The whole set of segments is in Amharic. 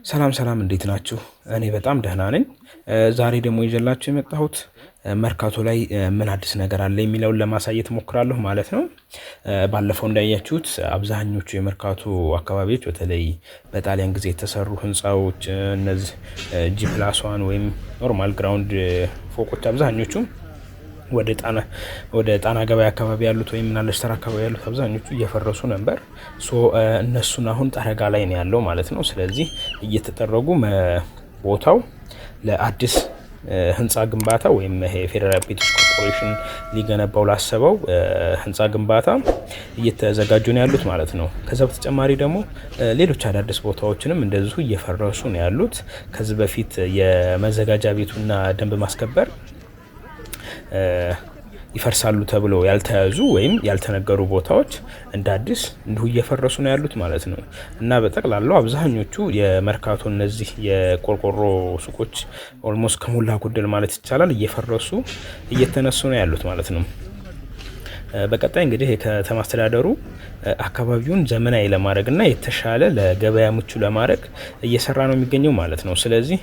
ሰላም ሰላም እንዴት ናችሁ? እኔ በጣም ደህና ነኝ። ዛሬ ደግሞ ይዤላችሁ የመጣሁት መርካቶ ላይ ምን አዲስ ነገር አለ የሚለውን ለማሳየት ሞክራለሁ ማለት ነው። ባለፈው እንዳያችሁት አብዛኞቹ የመርካቶ አካባቢዎች በተለይ በጣሊያን ጊዜ የተሰሩ ህንፃዎች እነዚህ ጂ+1 ወይም ኖርማል ግራውንድ ፎቆች አብዛኞቹ ወደ ጣና ገበያ አካባቢ ያሉት ወይም ምናለሽ ተራ አካባቢ ያሉት አብዛኞቹ እየፈረሱ ነበር። እነሱን አሁን ጠረጋ ላይ ነው ያለው ማለት ነው። ስለዚህ እየተጠረጉ ቦታው ለአዲስ ህንፃ ግንባታ ወይም ፌደራል ቤቶች ኮርፖሬሽን ሊገነባው ላሰበው ህንፃ ግንባታ እየተዘጋጁ ነው ያሉት ማለት ነው። ከዛ በተጨማሪ ደግሞ ሌሎች አዳዲስ ቦታዎችንም እንደዚሁ እየፈረሱ ነው ያሉት። ከዚህ በፊት የመዘጋጃ ቤቱና ደንብ ማስከበር ይፈርሳሉ ተብሎ ያልተያዙ ወይም ያልተነገሩ ቦታዎች እንደ አዲስ እንዲሁ እየፈረሱ ነው ያሉት ማለት ነው። እና በጠቅላላው አብዛኞቹ የመርካቶ እነዚህ የቆርቆሮ ሱቆች ኦልሞስት ከሞላ ጎደል ማለት ይቻላል እየፈረሱ እየተነሱ ነው ያሉት ማለት ነው። በቀጣይ እንግዲህ የከተማ አስተዳደሩ አካባቢውን ዘመናዊ ለማድረግና የተሻለ ለገበያ ምቹ ለማድረግ እየሰራ ነው የሚገኘው ማለት ነው። ስለዚህ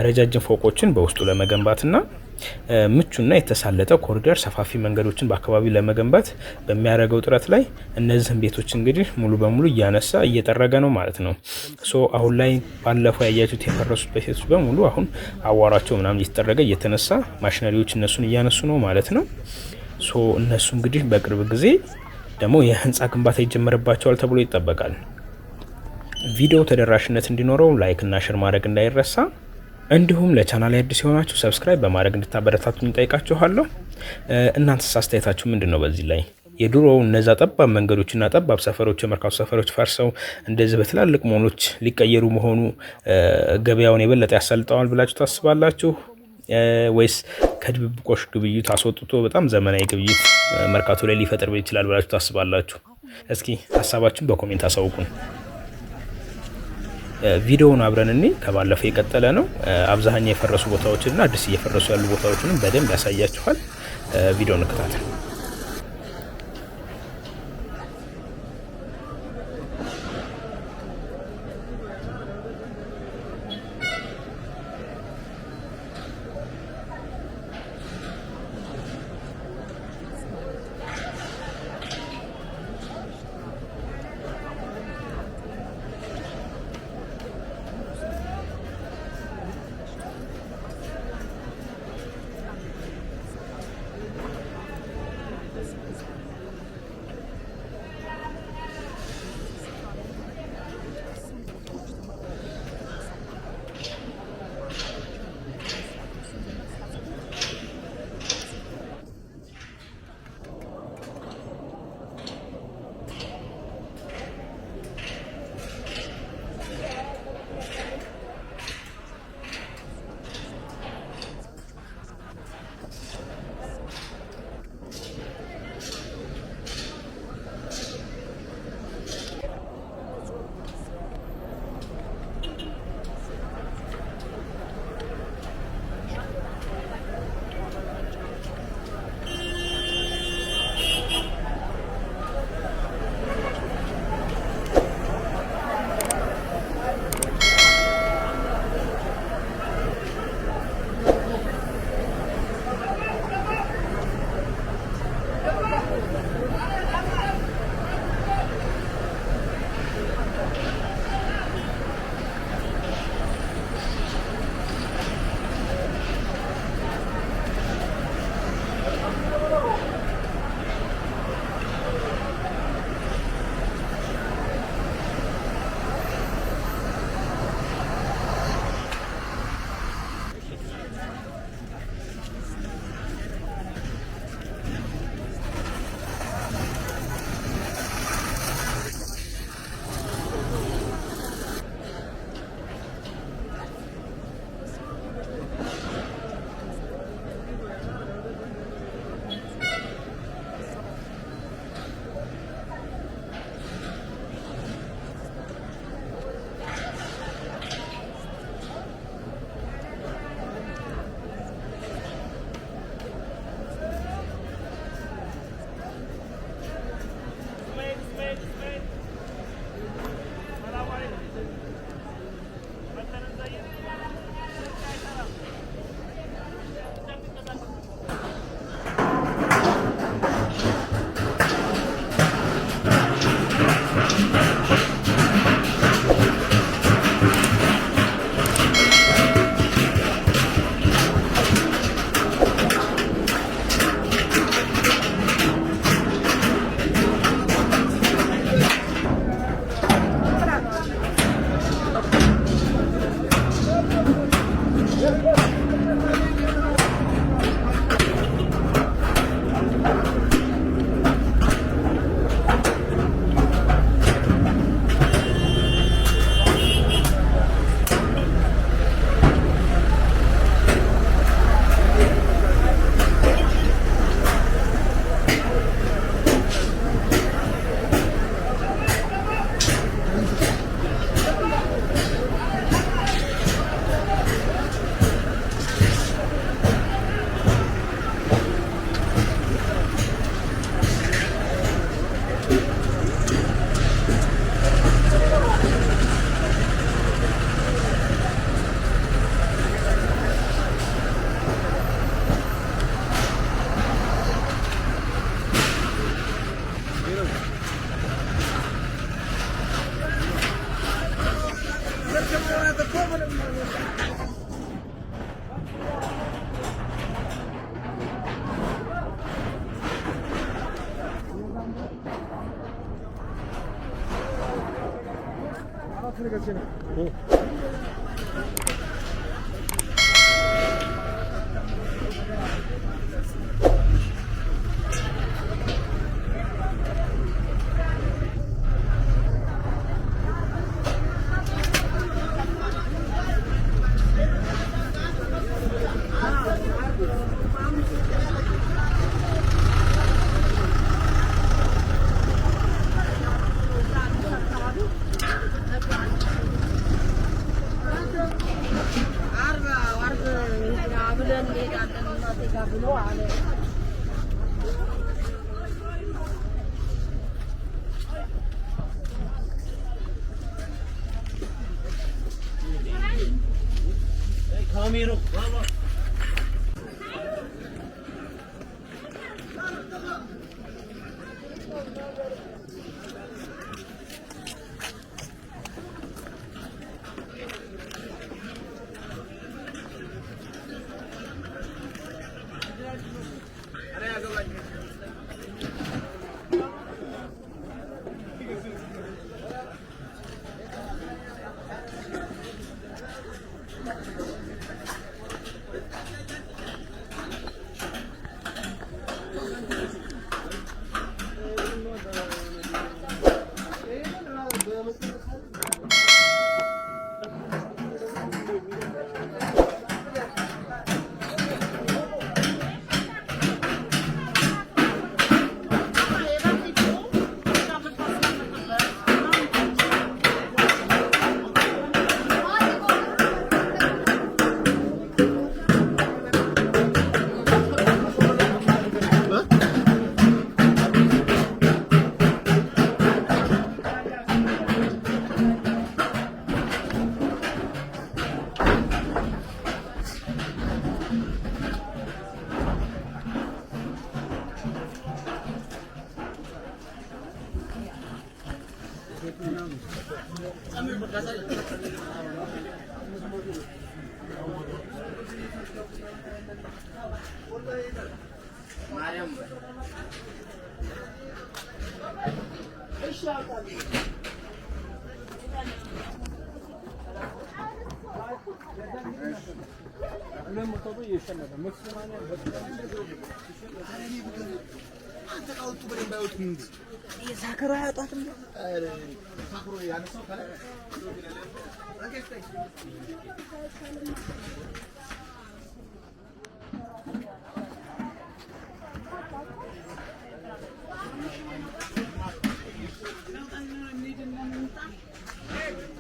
ረጃጅም ፎቆችን በውስጡ ለመገንባትና ምቹና የተሳለጠ ኮሪደር ሰፋፊ መንገዶችን በአካባቢው ለመገንባት በሚያደርገው ጥረት ላይ እነዚህን ቤቶች እንግዲህ ሙሉ በሙሉ እያነሳ እየጠረገ ነው ማለት ነው። አሁን ላይ ባለፈው ያያችሁት የፈረሱት ቤቶች በሙሉ አሁን አዋራቸው ምናምን እየተጠረገ እየተነሳ ማሽነሪዎች እነሱን እያነሱ ነው ማለት ነው። እነሱ እንግዲህ በቅርብ ጊዜ ደግሞ የህንፃ ግንባታ ይጀመርባቸዋል ተብሎ ይጠበቃል። ቪዲዮ ተደራሽነት እንዲኖረው ላይክ እና ሼር ማድረግ እንዳይረሳ፣ እንዲሁም ለቻናል አዲስ የሆናችሁ ሰብስክራይብ በማድረግ እንድታበረታቱኝ ጠይቃችኋለሁ። እናንተስ አስተያየታችሁ ምንድነው? በዚህ ላይ የድሮ እነዛ ጠባብ መንገዶችና ጠባብ ሰፈሮች የመርካቶ ሰፈሮች ፈርሰው እንደዚህ በትላልቅ ሞሎች ሊቀየሩ መሆኑ ገበያውን የበለጠ ያሳልጠዋል ብላችሁ ታስባላችሁ? ወይስ ከድብብቆሽ ግብይት አስወጥቶ በጣም ዘመናዊ ግብይት መርካቶ ላይ ሊፈጥር ይችላል ብላችሁ ታስባላችሁ? እስኪ ሀሳባችሁን በኮሜንት አሳውቁን። ቪዲዮውን አብረን እኔ ከባለፈው የቀጠለ ነው። አብዛኛው የፈረሱ ቦታዎችና አዲስ እየፈረሱ ያሉ ቦታዎችንም በደንብ ያሳያችኋል። ቪዲዮውን እንከታተል። Kamero.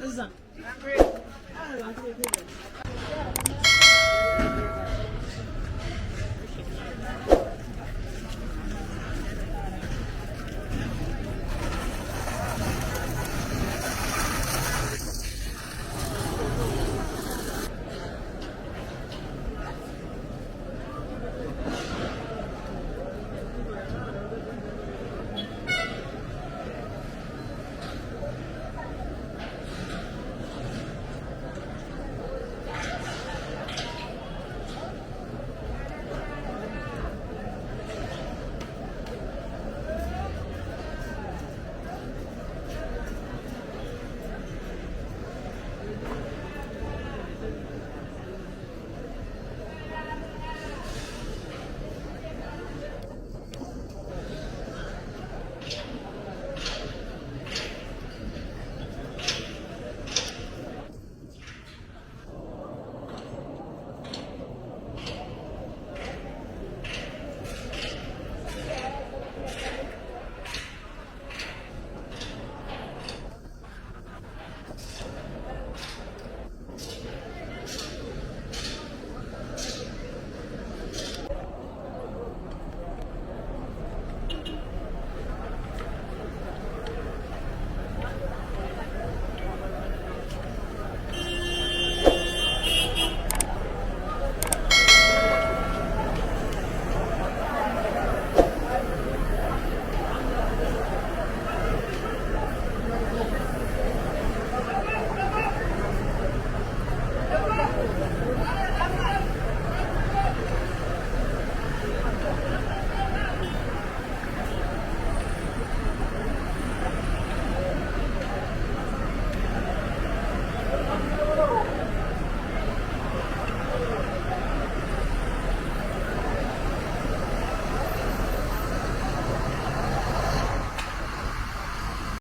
Is that?